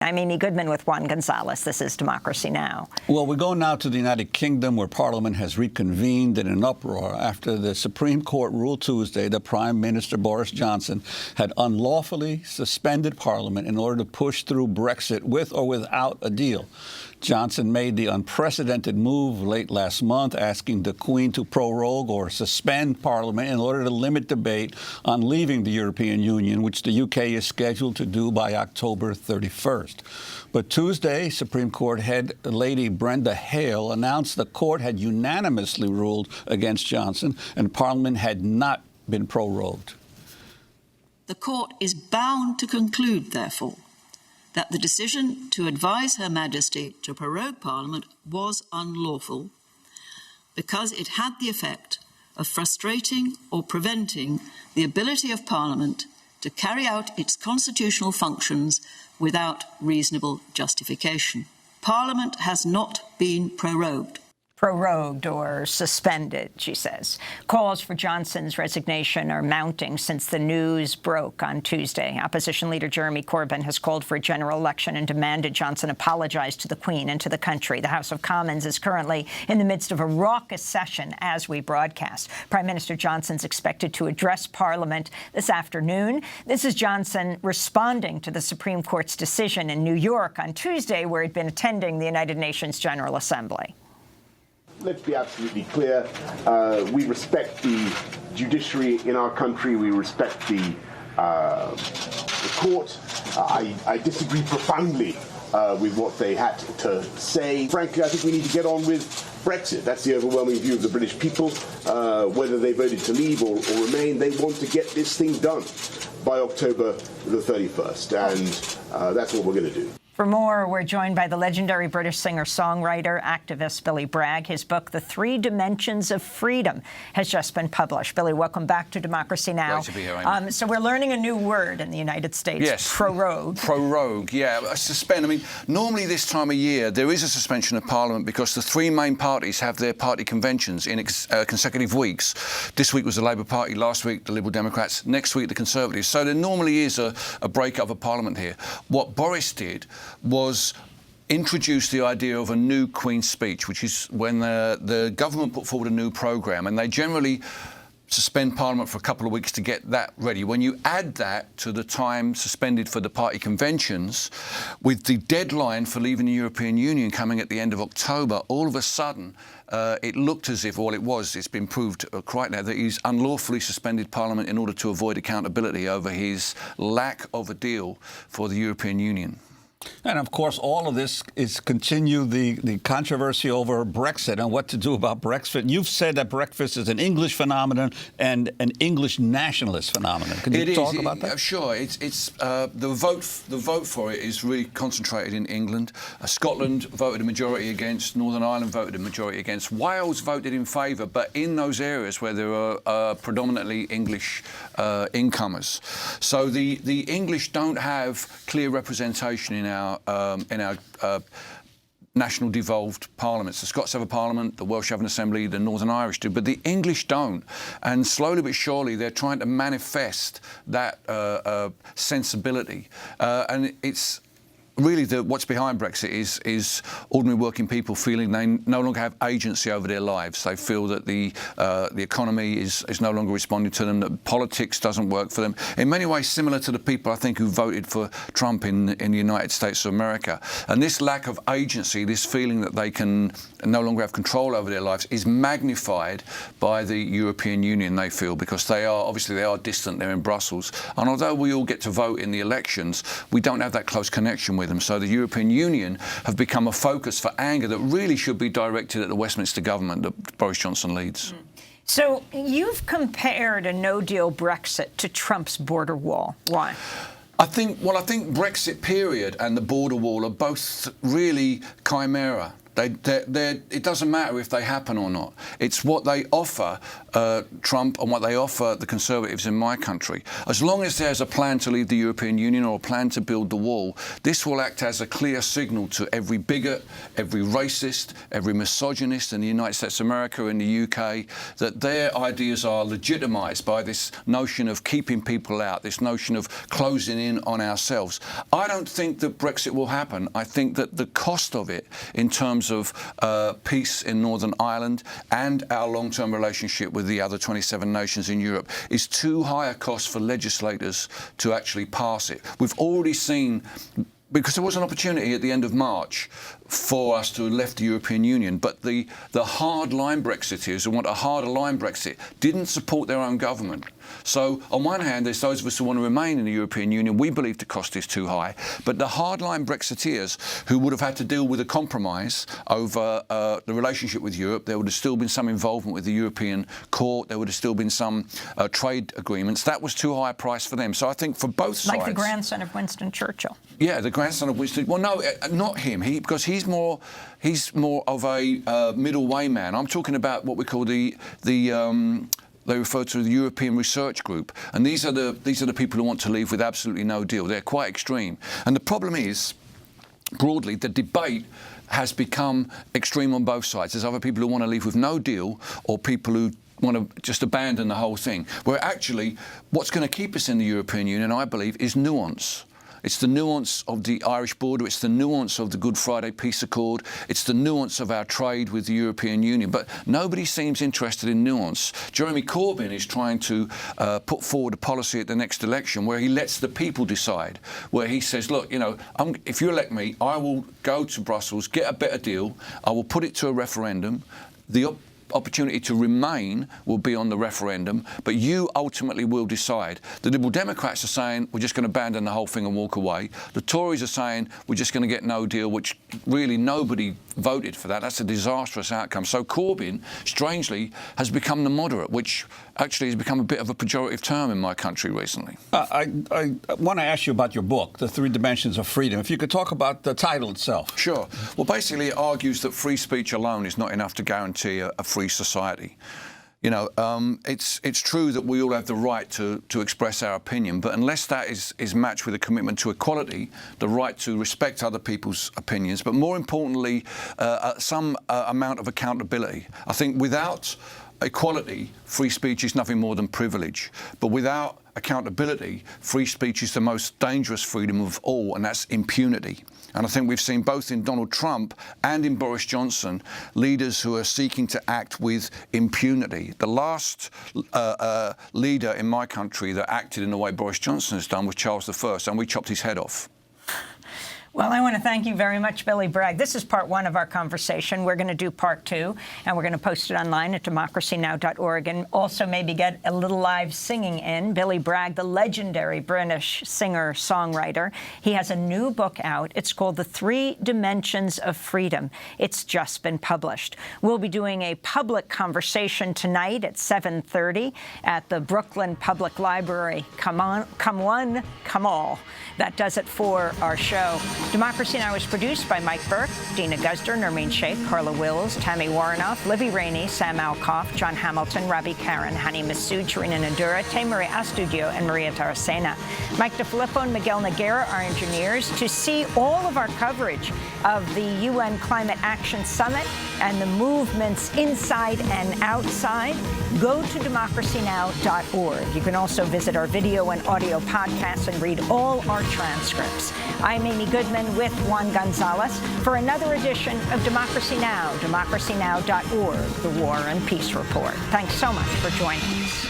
I'm Amy Goodman with Juan Gonzalez. This is Democracy Now! Well, we go now to the United Kingdom, where Parliament has reconvened in an uproar after the Supreme Court ruled Tuesday that Prime Minister Boris Johnson had unlawfully suspended Parliament in order to push through Brexit with or without a deal. Johnson made the unprecedented move late last month, asking the Queen to prorogue or suspend Parliament in order to limit debate on leaving the European Union, which the UK is scheduled to do by October 31st. But Tuesday, Supreme Court head Lady Brenda Hale announced the court had unanimously ruled against Johnson and Parliament had not been prorogued. The court is bound to conclude, therefore, that the decision to advise Her Majesty to prorogue Parliament was unlawful because it had the effect of frustrating or preventing the ability of Parliament to carry out its constitutional functions without reasonable justification. Parliament has not been prorogued. Prorogued or suspended, she says. Calls for Johnson's resignation are mounting since the news broke on Tuesday. Opposition leader Jeremy Corbyn has called for a general election and demanded Johnson apologize to the Queen and to the country. The House of Commons is currently in the midst of a raucous session as we broadcast. Prime Minister Johnson's expected to address Parliament this afternoon. This is Johnson responding to the Supreme Court's decision in New York on Tuesday, where he'd been attending the United Nations General Assembly. Let's be absolutely clear. We respect the judiciary in our country. We respect the court. I disagree profoundly with what they had to say. Frankly, I think we need to get on with Brexit. That's the overwhelming view of the British people. Whether they voted to leave or remain, they want to get this thing done by October the 31st. And that's what we're going to do. For more, we're joined by the legendary British singer-songwriter, activist Billy Bragg. His book, The Three Dimensions of Freedom, has just been published. Billy, welcome back to Democracy Now! Great to be here, Amy. So we're learning a new word in the United States. Yes. Prorogue. Prorogue, yeah. Suspend. I mean, normally this time of year, there is a suspension of Parliament because the three main parties have their party conventions in consecutive weeks. This week was the Labour Party, last week the Liberal Democrats, next week the Conservatives. So there normally is a break-up of Parliament here. What Boris did was introduce the idea of a new Queen's speech, which is when the government put forward a new programme, and they generally suspend Parliament for a couple of weeks to get that ready. When you add that to the time suspended for the party conventions, with the deadline for leaving the European Union coming at the end of October, all of a sudden it looked as if, it's been proved right now, that he's unlawfully suspended Parliament in order to avoid accountability over his lack of a deal for the European Union. And, of course, all of this is continue the controversy over Brexit and what to do about Brexit. You've said that Brexit is an English phenomenon and an English nationalist phenomenon. Can you talk about that? Sure. It's the vote for it is really concentrated in England. Scotland voted a majority against. Northern Ireland voted a majority against. Wales voted in favour, but in those areas where there are predominantly English incomers. So the English don't have clear representation in our national devolved parliaments. The Scots have a parliament, the Welsh have an assembly, the Northern Irish do, but the English don't. And slowly but surely, they're trying to manifest that sensibility. And it's really what's behind Brexit is ordinary working people feeling they no longer have agency over their lives. They feel that the economy is no longer responding to them, that politics doesn't work for them. In many ways similar to the people, I think, who voted for Trump in the United States of America. And this lack of agency, this feeling that they can no longer have control over their lives, is magnified by the European Union, they feel, because they are distant, they're in Brussels. And although we all get to vote in the elections, we don't have that close connection with them. So the European Union have become a focus for anger that really should be directed at the Westminster government that Boris Johnson leads. So you've compared a no-deal Brexit to Trump's border wall. Why? I think Brexit period and the border wall are both really chimera. It doesn't matter if they happen or not. It's what they offer Trump and what they offer the Conservatives in my country. As long as there's a plan to leave the European Union or a plan to build the wall, this will act as a clear signal to every bigot, every racist, every misogynist in the United States of America, in the UK, that their ideas are legitimised by this notion of keeping people out, this notion of closing in on ourselves. I don't think that Brexit will happen. I think that the cost of it in terms of peace in Northern Ireland and our long-term relationship with the other 27 nations in Europe is too high a cost for legislators to actually pass it. We've already seen, because there was an opportunity at the end of March for us to have left the European Union, but the hard-line Brexiteers who want a harder-line Brexit didn't support their own government. So on one hand, there's those of us who want to remain in the European Union. We believe the cost is too high. But the hard-line Brexiteers who would have had to deal with a compromise over the relationship with Europe, there would have still been some involvement with the European Court, there would have still been some trade agreements. That was too high a price for them. So I think for both sides... Like the grandson of Winston Churchill. Yeah, the grandson of Winston... Well, no, not him, because he's more of a middle way man. I'm talking about what we call they refer to the European Research Group, and these are the people who want to leave with absolutely no deal. They're quite extreme, and the problem is, broadly, the debate has become extreme on both sides. There's other people who want to leave with no deal, or people who want to just abandon the whole thing. Where actually, what's going to keep us in the European Union, I believe, is nuance. It's the nuance of the Irish border, it's the nuance of the Good Friday Peace Accord, it's the nuance of our trade with the European Union. But nobody seems interested in nuance. Jeremy Corbyn is trying to put forward a policy at the next election where he lets the people decide, where he says, look, if you elect me, I will go to Brussels, get a better deal, I will put it to a referendum, the opportunity to remain will be on the referendum, but you ultimately will decide. The Liberal Democrats are saying we're just going to abandon the whole thing and walk away. The Tories are saying we're just going to get no deal, which really nobody voted for that. That's a disastrous outcome. So Corbyn, strangely, has become the moderate, which actually has become a bit of a pejorative term in my country recently. I want to ask you about your book, The Three Dimensions of Freedom. If you could talk about the title itself. Sure. Well, basically, it argues that free speech alone is not enough to guarantee a free society. It's true that we all have the right to express our opinion, but unless that is matched with a commitment to equality, the right to respect other people's opinions, but more importantly, some amount of accountability. I think without equality, free speech is nothing more than privilege. But without accountability, free speech is the most dangerous freedom of all, and that's impunity. And I think we've seen both in Donald Trump and in Boris Johnson leaders who are seeking to act with impunity. The last leader in my country that acted in the way Boris Johnson has done was Charles I, and we chopped his head off. Well, I want to thank you very much, Billy Bragg. This is part one of our conversation. We're going to do part two, and we're going to post it online at democracynow.org, and also maybe get a little live singing in. Billy Bragg, the legendary British singer-songwriter, he has a new book out. It's called The Three Dimensions of Freedom. It's just been published. We'll be doing a public conversation tonight at 7:30 at the Brooklyn Public Library. Come on, come one, come all. That does it for our show. Democracy Now! Is produced by Mike Burke, Dina Guzder, Nermeen Sheikh, Carla Wills, Tammy Warrenoff, Libby Rainey, Sam Alcoff, John Hamilton, Ravi Karen, Hani Massoud, Charina Nadura, Taymari Astudio, and Maria Taracena. Mike DeFilippo and Miguel Noguera are engineers. To see all of our coverage of the UN Climate Action Summit and the movements inside and outside, go to democracynow.org. You can also visit our video and audio podcasts and read all our transcripts. I'm Amy Goodman with Juan Gonzalez for another edition of Democracy Now!, democracynow.org, the War and Peace Report. Thanks so much for joining us.